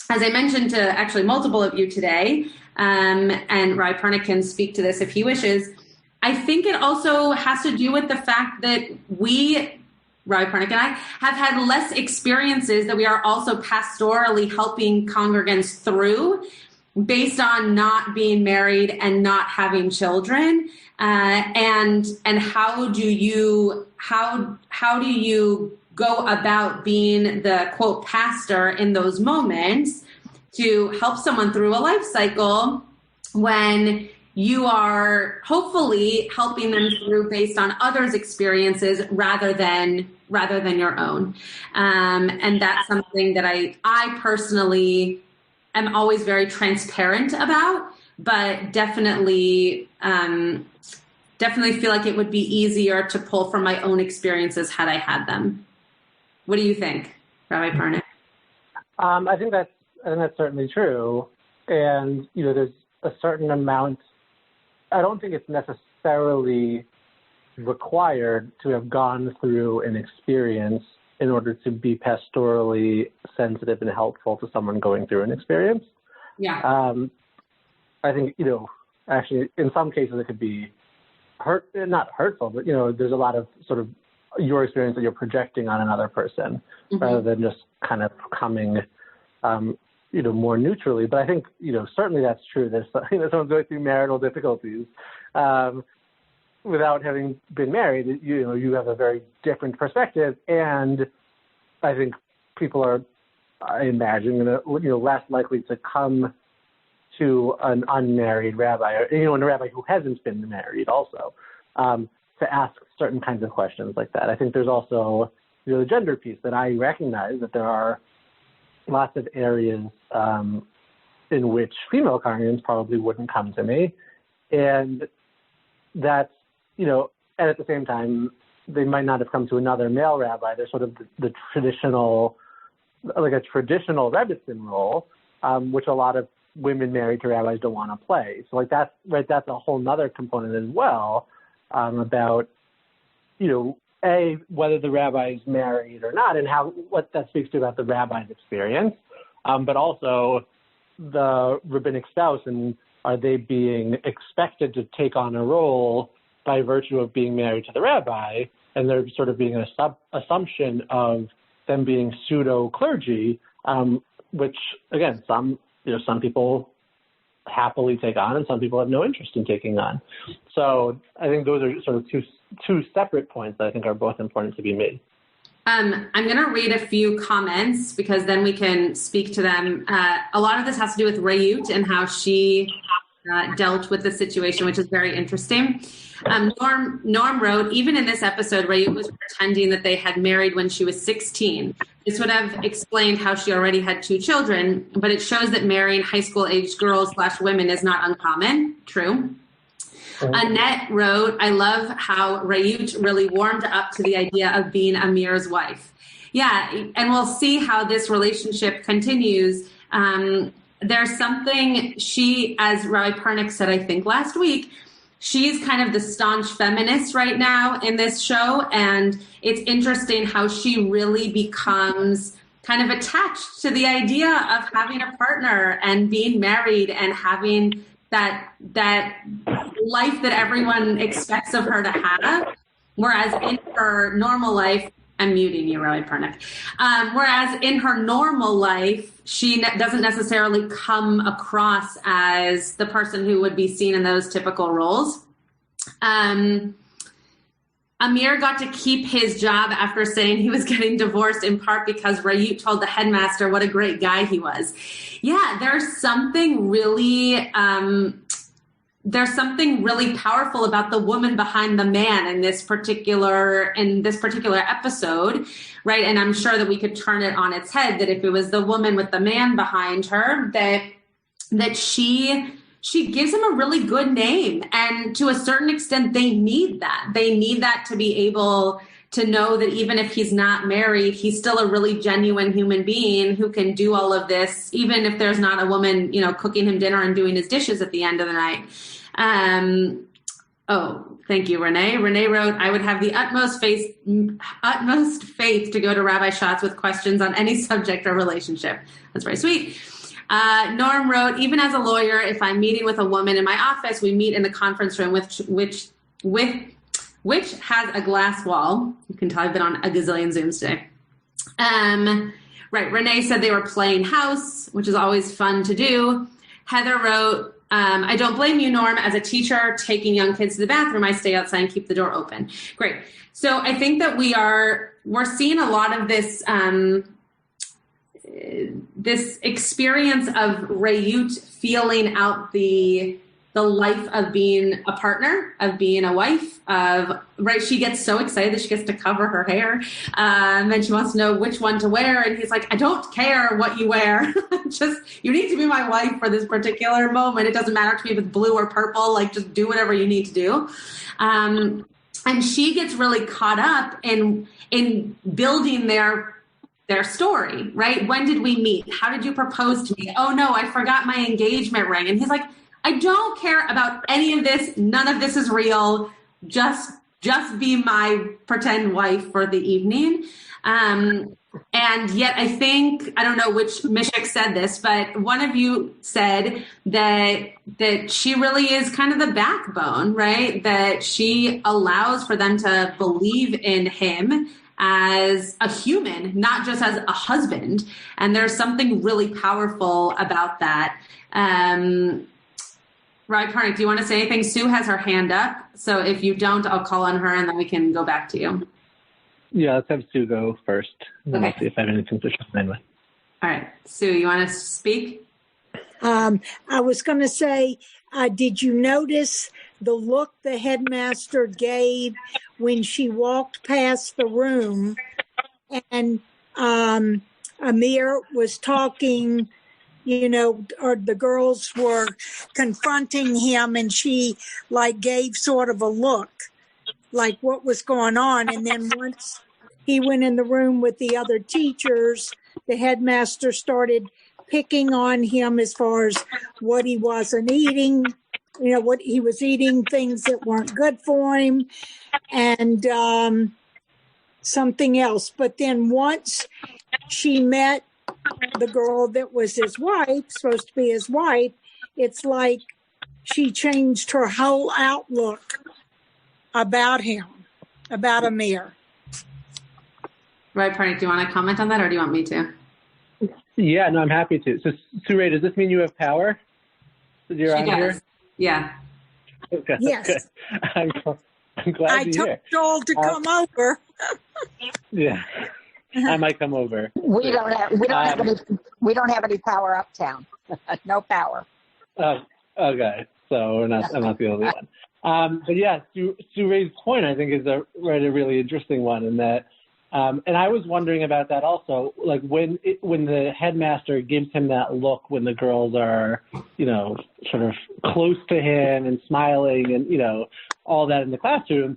as I mentioned to actually multiple of you today, and Rabbi Pernick can speak to this if he wishes, I think it also has to do with the fact that we Rabbi Pernick and I, have had less experiences that we are also pastorally helping congregants through based on not being married and not having children. And how do you go about being the quote pastor in those moments to help someone through a life cycle when you are hopefully helping them through based on others' experiences rather than your own. And that's something that I personally am always very transparent about, but definitely feel like it would be easier to pull from my own experiences had I had them. What do you think, Rabbi Pernick? I think that's certainly true. And, there's a certain amount, I don't think it's necessarily required to have gone through an experience in order to be pastorally sensitive and helpful to someone going through an experience. Yeah. I think, actually in some cases it could be not hurtful, but, there's a lot of sort of your experience that you're projecting on another person rather than just kind of coming, more neutrally. But I think, certainly that's true. There's someone going through marital difficulties without having been married. You have a very different perspective, and I think people are, I imagine, less likely to come to an unmarried rabbi, or a rabbi who hasn't been married, also, to ask certain kinds of questions like that. I think there's also the gender piece that I recognize that there are lots of areas in which female congregants probably wouldn't come to me, and that's and at the same time they might not have come to another male rabbi. They're sort of the traditional, like a traditional Rebbitzin role, which a lot of women married to rabbis don't want to play. So like that's a whole nother component as well, about whether the rabbi is married or not, and what that speaks to about the rabbi's experience, but also the rabbinic spouse, and are they being expected to take on a role by virtue of being married to the rabbi, and there sort of being an assumption of them being pseudo clergy, which again some people happily take on, and some people have no interest in taking on. So I think those are sort of two separate points that I think are both important to be made. I'm going to read a few comments because then we can speak to them. A lot of this has to do with Rayut and how she dealt with the situation, which is very interesting. Norm wrote, even in this episode, Rayut was pretending that they had married when she was 16. This would have explained how she already had 2 children, but it shows that marrying high school-aged girls/women is not uncommon. True. Annette wrote, I love how Rayut really warmed up to the idea of being Amir's wife. Yeah, and we'll see how this relationship continues. There's something she, as Rabbi Pernick said, I think last week, she's kind of the staunch feminist right now in this show, and it's interesting how she really becomes kind of attached to the idea of having a partner and being married and having that life that everyone expects of her to have, whereas in her normal life, I'm muting you, Rabbi Pernick. Whereas in her normal life, she doesn't necessarily come across as the person who would be seen in those typical roles. Amir got to keep his job after saying he was getting divorced in part because Rayut told the headmaster what a great guy he was. Yeah, there's something really powerful about the woman behind the man in this particular episode, right? And I'm sure that we could turn it on its head, that if it was the woman with the man behind her, that she gives him a really good name. And to a certain extent, they need that. They need that to be able to know that even if he's not married, he's still a really genuine human being who can do all of this, even if there's not a woman, cooking him dinner and doing his dishes at the end of the night. Oh, thank you, Renee. Renee wrote, I would have the utmost faith to go to Rabbi Schatz with questions on any subject or relationship. That's very sweet. Norm wrote, even as a lawyer, if I'm meeting with a woman in my office, we meet in the conference room, which has a glass wall. You can tell I've been on a gazillion Zooms today. Right. Renee said they were playing house, which is always fun to do. Heather wrote, I don't blame you, Norm. As a teacher taking young kids to the bathroom, I stay outside and keep the door open. Great. So I think that we're seeing a lot of this, this experience of Rayut feeling out the life of being a partner, of being a wife, right? She gets so excited that she gets to cover her hair. And she wants to know which one to wear. And he's like, I don't care what you wear. Just, you need to be my wife for this particular moment. It doesn't matter to me if it's blue or purple, like just do whatever you need to do. And she gets really caught up in building their story, right? When did we meet? How did you propose to me? Oh no, I forgot my engagement ring. And he's like, I don't care about any of this. None of this is real. Just be my pretend wife for the evening. And yet I think, I don't know which Mishik said this, but one of you said that she really is kind of the backbone, right? That she allows for them to believe in him as a human, not just as a husband. And there's something really powerful about that. Rabbi Pernick, do you want to say anything? Sue has her hand up. So if you don't, I'll call on her and then we can go back to you. Yeah, let's have Sue go first. And then I'll see if I have anything to chime in with. All right. Sue, you want to speak? I was going to say, did you notice the look the headmaster gave when she walked past the room and Amir was talking, or the girls were confronting him and she gave sort of a look like what was going on. And then once he went in the room with the other teachers, the headmaster started picking on him as far as what he wasn't eating, what he was eating, things that weren't good for him, and something else. But then once she met the girl that was his wife, supposed to be his wife, it's like she changed her whole outlook about him, about Amir. Right, Pernick, do you want to comment on that or do you want me to? Yeah, no, I'm happy to. So, Sue, does this mean you have power? You're on here? Yeah. Okay. Yes. Good. I'm glad I told Joel to come over. Yeah. I might come over. We don't have any power uptown. No power. Okay. So I'm not the only one. But yeah, Sue Ray's point, I think, is a really interesting one, in that, and I was wondering about that also, like when the headmaster gives him that look when the girls are, sort of close to him and smiling and, all that in the classroom,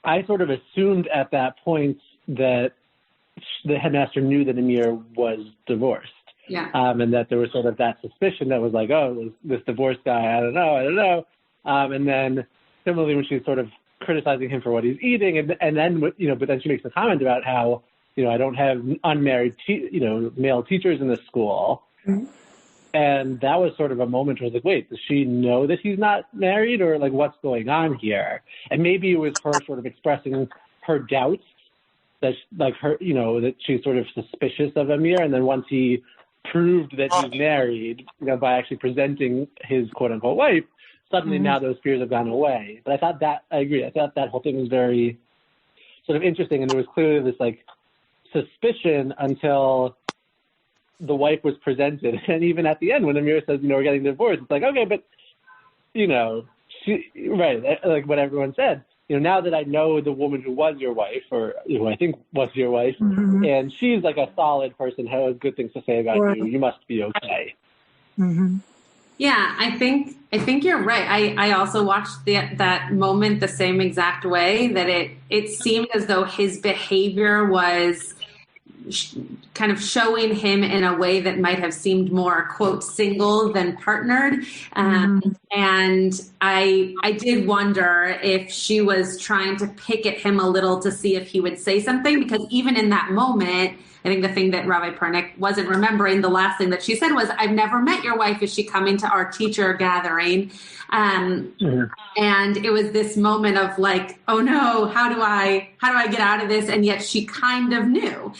I sort of assumed at that point that the headmaster knew that Amir was divorced. Yeah. And that there was sort of that suspicion that was like, oh, it was this divorced guy. I don't know. And then similarly, when she's sort of criticizing him for what he's eating, and then, but then she makes a comment about how, I don't have unmarried, male teachers in the school. Mm-hmm. And that was sort of a moment where I was like, wait, does she know that he's not married, or like what's going on here? And maybe it was her sort of expressing her doubts that that she's sort of suspicious of Amir. And then once he proved that he's married, by actually presenting his quote unquote wife, suddenly now those fears have gone away. But I agree. I thought that whole thing was very sort of interesting. And there was clearly this suspicion until the wife was presented. And even at the end, when Amir says, we're getting divorced, it's like, okay, but, like what everyone said, now that I know the woman who was your wife, or who I think was your wife, and she's like a solid person, who has good things to say about you, you must be okay. Mm-hmm. Yeah, I think you're right. I also watched that moment the same exact way, that it seemed as though his behavior was kind of showing him in a way that might have seemed more, quote, single than partnered. And I did wonder if she was trying to pick at him a little to see if he would say something, because even in that moment, I think the thing that Rabbi Pernick wasn't remembering, the last thing that she said was, I've never met your wife. Is she coming to our teacher gathering? And it was this moment of like, oh no, how do I get out of this? And yet she kind of knew.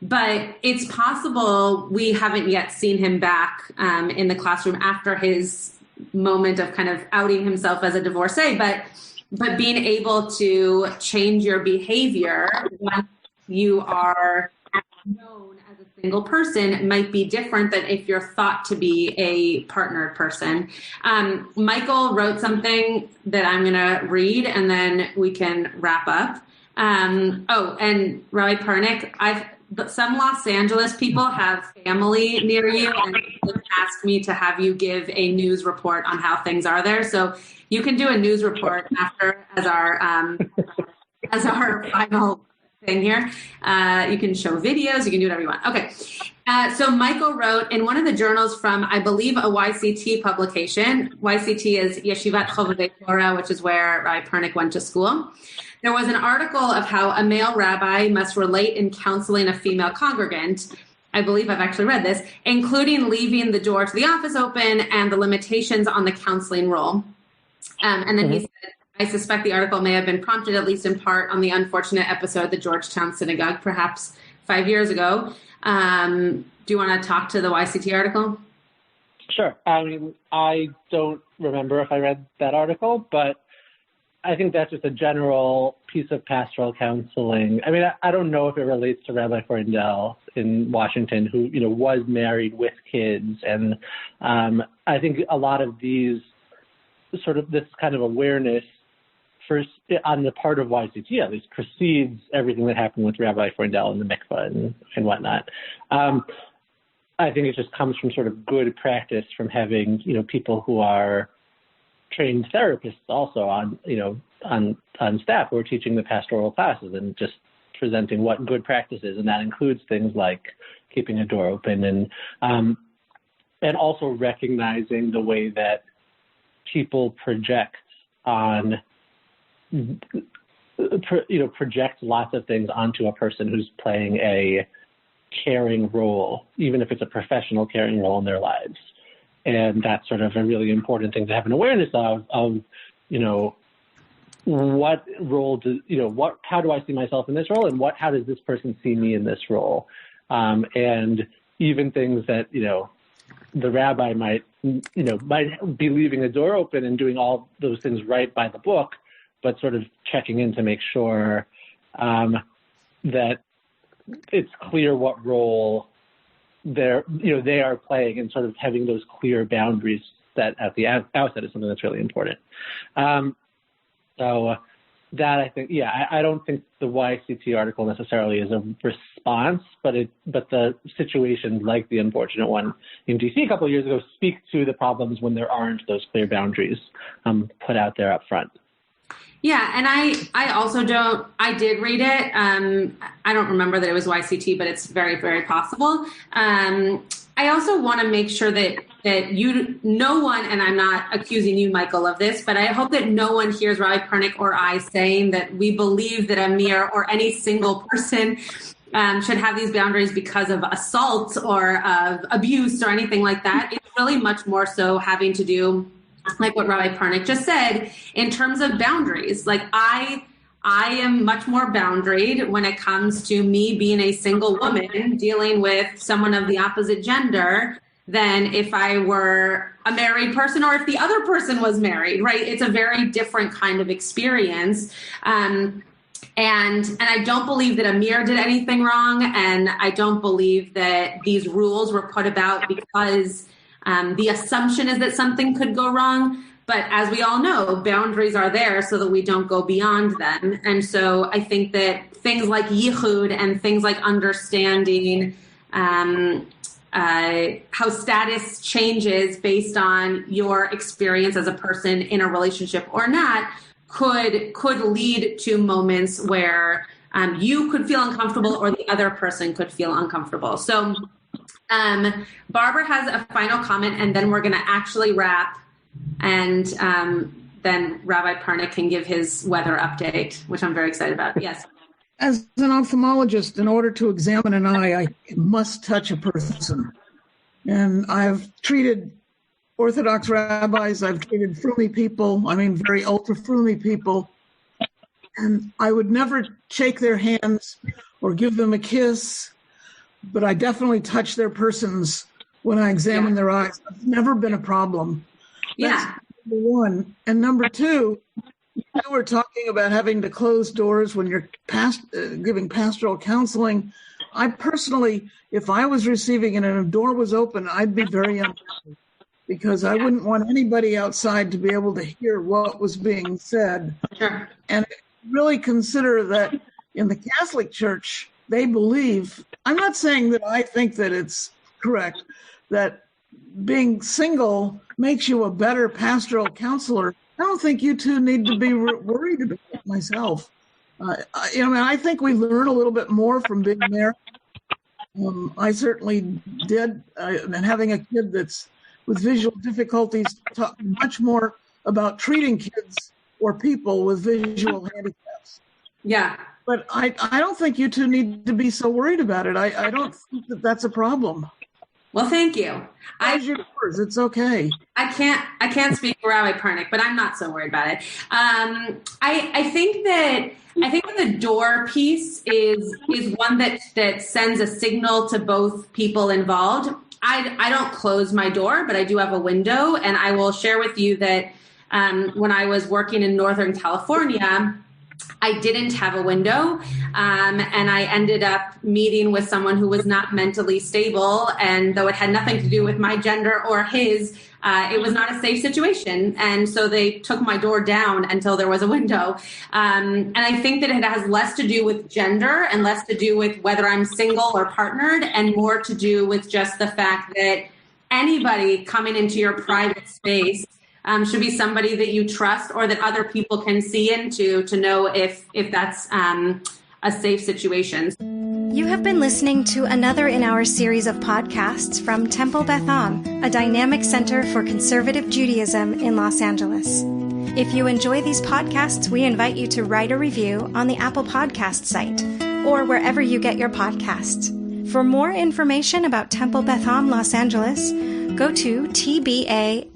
But it's possible we haven't yet seen him back in the classroom after his moment of kind of outing himself as a divorcee, but being able to change your behavior when you are known as a single person might be different than if you're thought to be a partnered person. Michael wrote something that I'm going to read and then we can wrap up. And Rabbi Pernick, some Los Angeles people have family near you and asked me to have you give a news report on how things are there. So you can do a news report after as our final thing here. You can show videos. You can do whatever you want. Okay. So Michael wrote in one of the journals from, I believe, a YCT publication. YCT is Yeshivat Chovevei Torah, which is where Rabbi Pernick went to school. There was an article of how a male rabbi must relate in counseling a female congregant. I believe I've actually read this, including leaving the door to the office open and the limitations on the counseling role. And then he said, I suspect the article may have been prompted, at least in part, on the unfortunate episode at the Georgetown Synagogue, perhaps 5 years ago. Do you want to talk to the YCT article? Sure. I mean, I don't remember if I read that article, but I think that's just a general piece of pastoral counseling. I mean, I don't know if it relates to Rabbi Freundel in Washington, who, was married with kids. And I think a lot of these sort of this kind of awareness first on the part of YCT, at least, precedes everything that happened with Rabbi Freundel in the mikvah and whatnot. I think it just comes from sort of good practice from having, people who are trained therapists also on staff who are teaching the pastoral classes and just presenting what good practice is. And that includes things like keeping a door open and also recognizing the way that people project lots of things onto a person who's playing a caring role, even if it's a professional caring role in their lives. And that's sort of a really important thing to have an awareness of what role how do I see myself in this role, and how does this person see me in this role? And even things that, the rabbi might be leaving a door open and doing all those things right by the book, but sort of checking in to make sure that it's clear what role they are playing, and sort of having those clear boundaries set at the outset is something that's really important. So that I think, I don't think the YCT article necessarily is a response, but the situations like the unfortunate one in DC a couple of years ago speak to the problems when there aren't those clear boundaries put out there up front. Yeah, and I also I did read it. I don't remember that it was YCT, but it's very, very possible. I also want to make sure that no one, and I'm not accusing you, Michael, of this, but I hope that no one hears Rabbi Pernick or I saying that we believe that Amir or any single person should have these boundaries because of assault or of abuse or anything like that. It's really much more so having to do, like what Rabbi Pernick just said, in terms of boundaries. Like I am much more boundaried when it comes to me being a single woman dealing with someone of the opposite gender than if I were a married person or if the other person was married, right? It's a very different kind of experience. And I don't believe that Amir did anything wrong. And I don't believe that these rules were put about because the assumption is that something could go wrong. But as we all know, boundaries are there so that we don't go beyond them. And so I think that things like yichud and things like understanding how status changes based on your experience as a person in a relationship or not could lead to moments where you could feel uncomfortable or the other person could feel uncomfortable. So Barbara has a final comment, and then we're going to actually wrap. And then Rabbi Pernick can give his weather update, which I'm very excited about. Yes. As an ophthalmologist, in order to examine an eye, I must touch a person. And I've treated Orthodox rabbis, I've treated froomy people, very ultra froomy people. And I would never shake their hands or give them a kiss, but I definitely touch their persons when I examine their eyes. It's never been a problem. That's number one. And number two, you were talking about having to close doors when you're giving pastoral counseling. I personally, if I was receiving it and a door was open, I'd be very unhappy because I wouldn't want anybody outside to be able to hear what was being said. Sure. And really consider that in the Catholic Church, they believe, I'm not saying that I think that it's correct, that being single makes you a better pastoral counselor. I don't think you two need to be worried about it myself. I think we learn a little bit more from being married. I certainly did. And having a kid that's with visual difficulties taught me much more about treating kids or people with visual handicaps. Yeah. But I don't think you two need to be so worried about it. I don't think that that's a problem. Well, thank you. It's okay. I can't speak for Rabbi Pernick, but I'm not so worried about it. I think that the door piece is one that sends a signal to both people involved. I don't close my door, but I do have a window, and I will share with you that when I was working in Northern California, I didn't have a window, and I ended up meeting with someone who was not mentally stable, and though it had nothing to do with my gender or his, it was not a safe situation, and so they took my door down until there was a window. And I think that it has less to do with gender and less to do with whether I'm single or partnered, and more to do with just the fact that anybody coming into your private space should be somebody that you trust or that other people can see into to know if that's a safe situation. You have been listening to another in our series of podcasts from Temple Beth Am, a dynamic center for conservative Judaism in Los Angeles. If you enjoy these podcasts, we invite you to write a review on the Apple Podcast site or wherever you get your podcasts. For more information about Temple Beth Am Los Angeles, go to tbala.org.